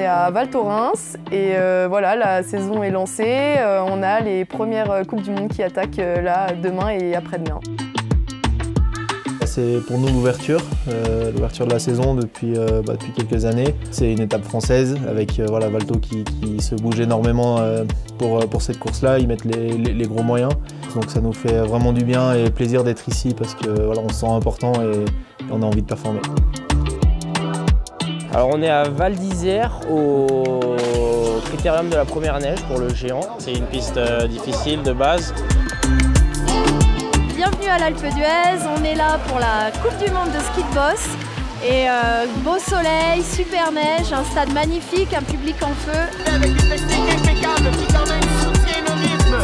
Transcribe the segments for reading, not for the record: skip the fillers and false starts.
est à Val Thorens et voilà, la saison est lancée. On a les premières Coupes du Monde qui attaquent là demain et après-demain. C'est pour nous l'ouverture de la saison depuis quelques années. C'est une étape française avec voilà, Valto qui se bouge énormément pour cette course-là. Ils mettent les gros moyens. Donc ça nous fait vraiment du bien et plaisir d'être ici parce que voilà, on se sent important et on a envie de performer. Alors on est à Val d'Isère au critérium de la première neige pour le géant. C'est une piste difficile de base. Bienvenue à l'Alpe d'Huez, on est là pour la Coupe du Monde de ski de boss. Et beau soleil, super neige, un stade magnifique, un public en feu. Avec des techniques impeccables qui quand même soutiennent le rythme.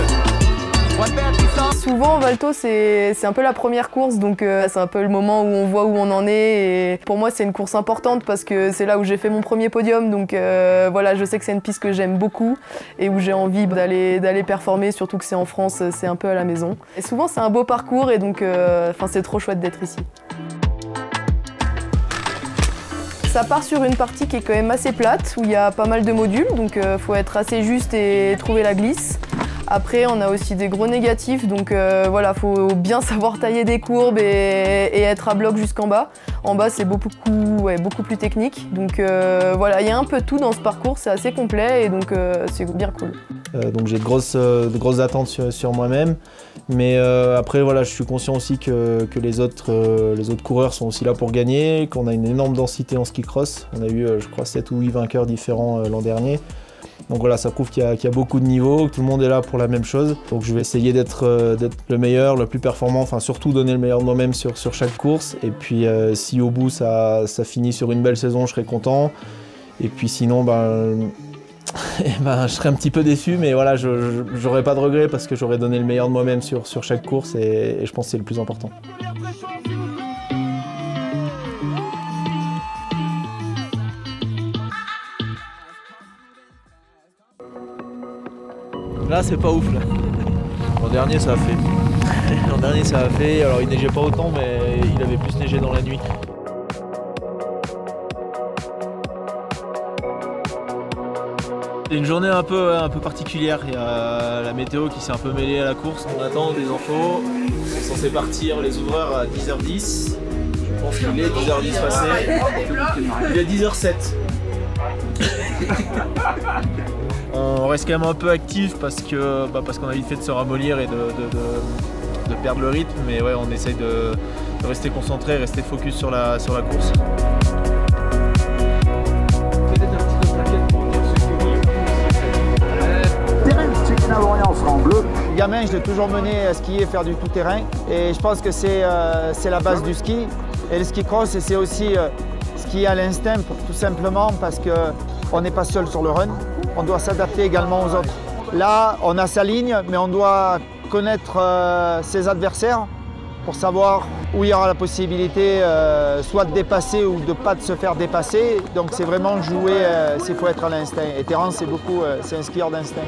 Souvent Valto c'est un peu la première course, donc c'est un peu le moment où on voit où on en est. Et pour moi c'est une course importante parce que c'est là où j'ai fait mon premier podium, donc voilà, je sais que c'est une piste que j'aime beaucoup et où j'ai envie d'aller performer, surtout que c'est en France, c'est un peu à la maison. Et souvent c'est un beau parcours et donc c'est trop chouette d'être ici. Ça part sur une partie qui est quand même assez plate, où il y a pas mal de modules, donc faut être assez juste et trouver la glisse. Après, on a aussi des gros négatifs, donc voilà, faut bien savoir tailler des courbes et être à bloc jusqu'en bas. En bas, c'est beaucoup plus technique. Donc voilà, il y a un peu tout dans ce parcours, c'est assez complet et donc c'est bien cool. Donc j'ai de grosses attentes sur moi-même, mais après voilà, je suis conscient aussi que les autres coureurs sont aussi là pour gagner, qu'on a une énorme densité en ski cross. On a eu, je crois, 7 ou 8 vainqueurs différents l'an dernier. Donc voilà, ça prouve qu'il y a beaucoup de niveaux, que tout le monde est là pour la même chose. Donc je vais essayer d'être le meilleur, le plus performant, enfin surtout donner le meilleur de moi-même sur chaque course. Et puis si au bout ça finit sur une belle saison, je serai content. Et puis sinon, je serai un petit peu déçu, mais voilà, j'aurai pas de regrets parce que j'aurai donné le meilleur de moi-même sur chaque course et je pense que c'est le plus important. Là c'est pas ouf là. L'an dernier ça a fait. Alors il neigeait pas autant mais il avait plus neigé dans la nuit. C'est une journée un peu particulière. Il y a la météo qui s'est un peu mêlée à la course. On attend des infos. Ils sont censés partir les ouvreurs à 10h10. Je pense qu'il est 10h10 passé. Il est 10h07. On reste quand même un peu actif parce qu'on a vite fait de se ramollir et de perdre le rythme, mais ouais, on essaye de rester concentré, rester focus sur la course. Peut-être un petit peu plaquette pour dire ce que Terrain de ski Orient sera en bleu. Gamin, je l'ai toujours mené à skier et faire du tout-terrain, et je pense que c'est la base du ski. Et le ski cross, c'est aussi skier à l'instinct, tout simplement parce qu'on n'est pas seul sur le run. On doit s'adapter également aux autres. Là, on a sa ligne, mais on doit connaître ses adversaires pour savoir où il y aura la possibilité soit de dépasser ou de ne pas se faire dépasser. Donc c'est vraiment jouer, il faut être à l'instinct. Et Terence, c'est un skieur d'instinct.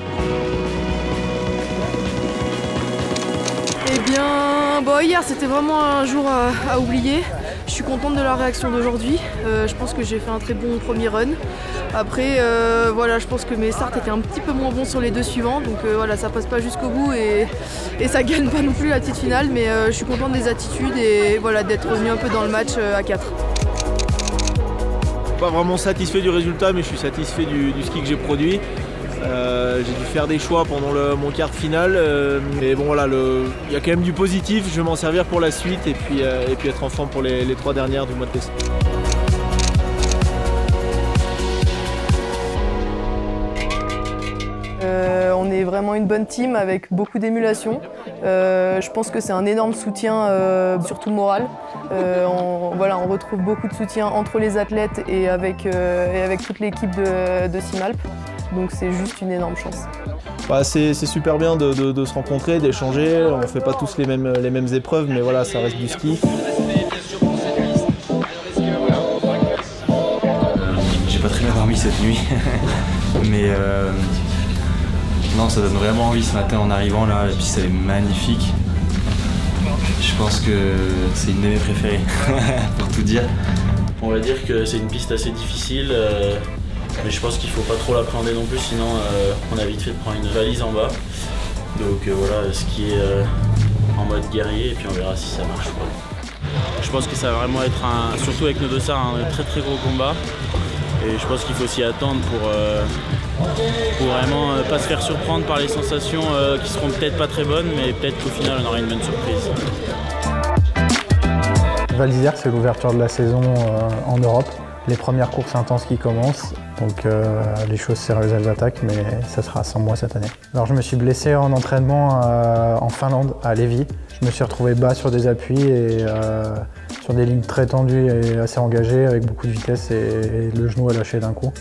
Eh bien, hier c'était vraiment un jour à oublier. Je suis contente de la réaction d'aujourd'hui. Je pense que j'ai fait un très bon premier run. Après, voilà, je pense que mes starts étaient un petit peu moins bons sur les deux suivants. Donc voilà, ça passe pas jusqu'au bout et ça gagne pas non plus la petite finale. Mais je suis contente des attitudes et voilà, d'être revenu un peu dans le match à 4. Pas vraiment satisfait du résultat, mais je suis satisfait du ski que j'ai produit. J'ai dû faire des choix pendant mon quart de finale, mais bon voilà, il y a quand même du positif, je vais m'en servir pour la suite et puis être en forme pour les 3 dernières du mois de décembre. On est vraiment une bonne team avec beaucoup d'émulation. Je pense que c'est un énorme soutien, surtout moral. On retrouve beaucoup de soutien entre les athlètes et avec toute l'équipe de Simalp. Donc c'est juste une énorme chance. C'est super bien de se rencontrer, d'échanger. On ne fait pas tous les mêmes épreuves, mais voilà, ça reste du ski. J'ai pas très bien dormi cette nuit, mais non, ça donne vraiment envie ce matin en arrivant là, la piste elle est magnifique. Je pense que c'est une de mes préférées, pour tout dire. On va dire que c'est une piste assez difficile. Mais je pense qu'il ne faut pas trop l'appréhender non plus, sinon on a vite fait de prendre une valise en bas. Donc voilà, skier en mode guerrier et puis on verra si ça marche ou pas. Je pense que ça va vraiment être, surtout avec nos dossards, un très très gros combat. Et je pense qu'il faut s'y attendre pour vraiment pas se faire surprendre par les sensations qui seront peut-être pas très bonnes, mais peut-être qu'au final on aura une bonne surprise. Val d'Isère, c'est l'ouverture de la saison en Europe. Les premières courses intenses qui commencent, donc les choses sérieuses elles attaquent, mais ça sera sans moi cette année. Alors je me suis blessé en entraînement en Finlande, à Levi. Je me suis retrouvé bas sur des appuis et sur des lignes très tendues et assez engagées avec beaucoup de vitesse et le genou a lâché d'un coup.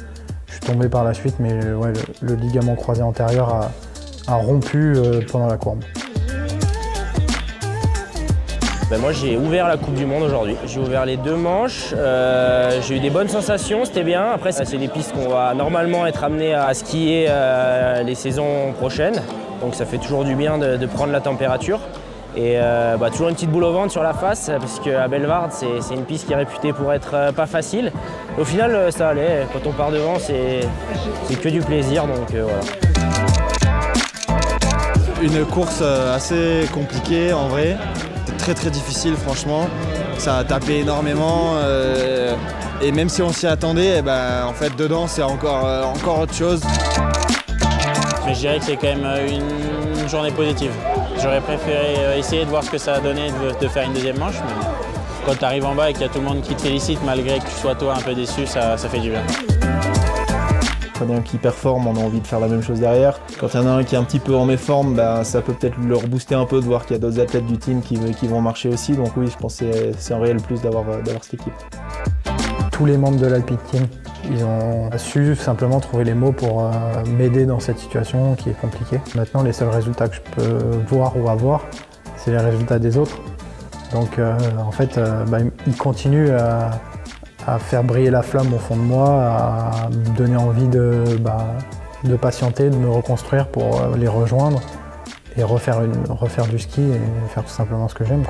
Je suis tombé par la suite, mais ouais, le ligament croisé antérieur a rompu pendant la courbe. Ben moi j'ai ouvert la Coupe du Monde aujourd'hui. J'ai ouvert les 2 manches, j'ai eu des bonnes sensations, c'était bien. Après c'est des pistes qu'on va normalement être amené à skier les saisons prochaines. Donc ça fait toujours du bien de prendre la température. Et toujours une petite boule au ventre sur la face, parce qu'à Bellewaerde c'est une piste qui est réputée pour être pas facile. Au final ça allait, quand on part devant c'est que du plaisir, donc voilà. Une course assez compliquée en vrai. Très très difficile franchement, ça a tapé énormément et même si on s'y attendait, en fait dedans c'est encore autre chose. Mais je dirais que c'est quand même une journée positive. J'aurais préféré essayer de voir ce que ça a donné de faire une deuxième manche, mais quand tu arrives en bas et qu'il y a tout le monde qui te félicite malgré que tu sois toi un peu déçu, ça fait du bien. Quand il y en a un qui performe, on a envie de faire la même chose derrière. Quand il y en a un qui est un petit peu en méforme, ça peut peut-être le rebooster un peu de voir qu'il y a d'autres athlètes du team qui vont marcher aussi. Donc oui, je pense que c'est un réel plus d'avoir cette équipe. Tous les membres de l'Alpine Team, ils ont su simplement trouver les mots pour m'aider dans cette situation qui est compliquée. Maintenant, les seuls résultats que je peux voir ou avoir, c'est les résultats des autres. Donc en fait, ils continuent à faire briller la flamme au fond de moi, à me donner envie de patienter, de me reconstruire pour les rejoindre et refaire du ski et faire tout simplement ce que j'aime.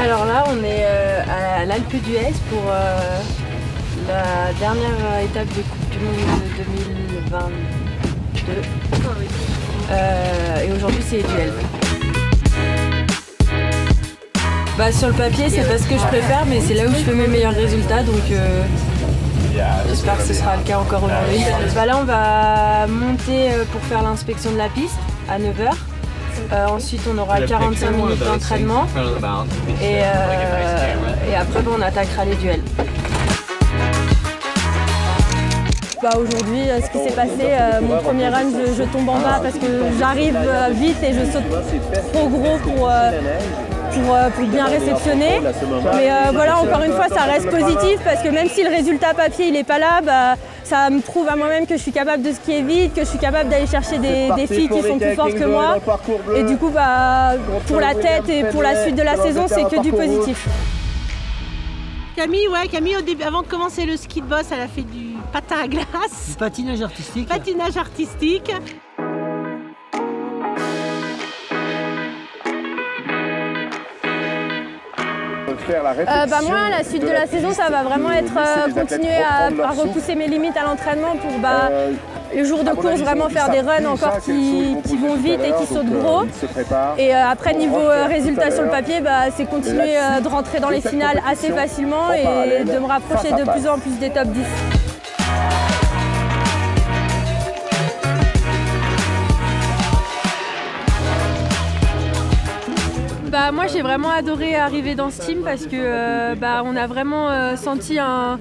Alors là, on est à l'Alpe d'Huez pour la dernière étape de Coupe du Monde de 2022. Et aujourd'hui c'est duel. Sur le papier c'est pas ce que je préfère, mais c'est là où je fais mes meilleurs résultats, donc j'espère que ce sera le cas encore aujourd'hui. Là on va monter pour faire l'inspection de la piste à 9h. Ensuite on aura 45 minutes d'entraînement et après on attaquera les duels. Aujourd'hui, ce qui s'est passé, mon premier run, je tombe en bas parce que j'arrive vite et je saute trop gros pour bien réceptionner. Mais voilà, encore une fois, ça reste positif parce que même si le résultat papier il n'est pas là, ça me prouve à moi-même que je suis capable de skier vite, que je suis capable d'aller chercher des filles qui sont plus fortes que moi. Et du coup, pour la tête et pour la suite de la saison, c'est que du positif. Camille, avant de commencer le ski de boss, elle a fait du patin à glace. Du patinage artistique. Patinage artistique. Moi, la suite de la saison, ça va vraiment être continuer à repousser mes limites à l'entraînement pour les jours de course vraiment faire des runs encore qui vont vite et qui sautent gros. Et après, niveau résultat sur le papier, c'est continuer de rentrer dans les finales assez facilement et de me rapprocher de plus en plus des top 10. Moi j'ai vraiment adoré arriver dans ce team parce que on a vraiment senti un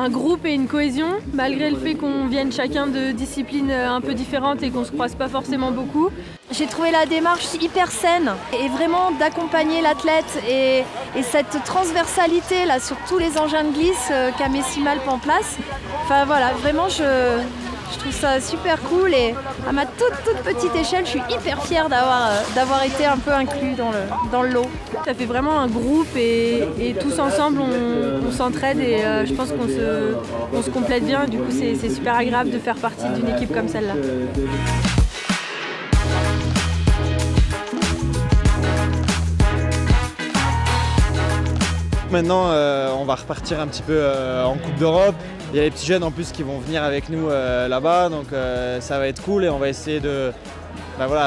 groupe et une cohésion malgré le fait qu'on vienne chacun de disciplines un peu différentes et qu'on se croise pas forcément beaucoup. J'ai trouvé la démarche hyper saine et vraiment d'accompagner l'athlète et cette transversalité là sur tous les engins de glisse qu'a mis Simalp en place. Enfin voilà, vraiment je trouve ça super cool et à ma toute petite échelle, je suis hyper fière d'avoir été un peu inclus dans le lot. Ça fait vraiment un groupe et tous ensemble on s'entraide et je pense qu'on se complète bien. Du coup c'est super agréable de faire partie d'une équipe comme celle-là. Maintenant, on va repartir un petit peu en Coupe d'Europe. Il y a les petits jeunes en plus qui vont venir avec nous là-bas, donc ça va être cool et on va essayer de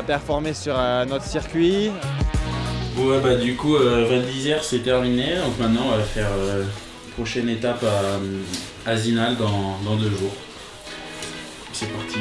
performer sur notre circuit. Bon, ouais, du coup, Val d'Isère c'est terminé, donc maintenant on va faire prochaine étape à Zinal dans 2 jours. C'est parti.